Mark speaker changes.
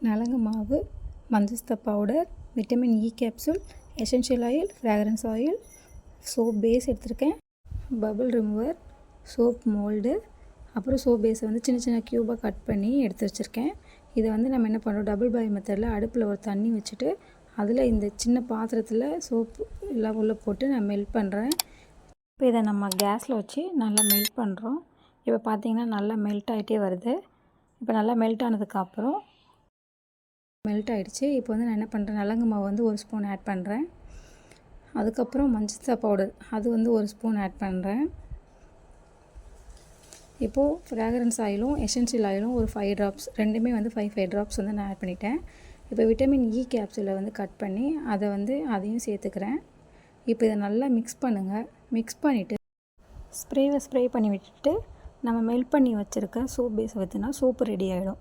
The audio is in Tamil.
Speaker 1: நலங்கு மாவு, மஞ்சஸ்த powder, vitamin E capsule, essential oil, fragrance oil, soap base எடுத்திருக்கேன், பபிள் ரிமூவர், சோப் மோல்டு, அப்புறம் சோப் பேஸை வந்து சின்ன சின்ன க்யூபாக கட் பண்ணி எடுத்து வச்சுருக்கேன். இதை வந்து நம்ம என்ன பண்ணுறோம், டபுள் பாயில் மெத்தடில் அடுப்பில் ஒரு தண்ணி வச்சுட்டு அதில் இந்த சின்ன பாத்திரத்தில் சோப்பு எல்லாம் உள்ளே போட்டு நான் மெல்ட் பண்ணுறேன். இப்போ இதை நம்ம கேஸில் வச்சு நல்லா மெல்ட் பண்ணுறோம். இப்போ பார்த்திங்கன்னா நல்லா மெல்ட் ஆகிட்டே வருது. இப்போ நல்லா மெல்ட் ஆனதுக்கப்புறம் மெல்ட் ஆகிடுச்சு. இப்போ வந்து நான் என்ன பண்ணுறேன், நலங்கு மாவு வந்து 1 ஸ்பூன் ஆட் பண்ணுறேன். அதுக்கப்புறம் மஞ்சள் பவுடர் அது வந்து 1 ஸ்பூன் ஆட் பண்ணுறேன். இப்போது ஃப்ராக்ரன்ஸ் ஆயிலும் எசென்ஷியல் ஆயிலும் ஒரு 5 ட்ராப்ஸ், ரெண்டுமே வந்து 5 ட்ராப்ஸ் வந்து நான் ஆட் பண்ணிட்டேன். இப்போ விட்டமின் இ கேப்சூலை வந்து கட் பண்ணி அதை வந்து அதையும் சேர்த்துக்கிறேன். இப்போ இதை நல்லா மிக்ஸ் பண்ணுங்கள். மிக்ஸ் பண்ணிவிட்டு ஸ்ப்ரே பண்ணி விட்டுட்டு நம்ம மெல்ட் பண்ணி வச்சுருக்க சோப் பேஸை ஊற்றினா சோப்பு ரெடி ஆகிடும்.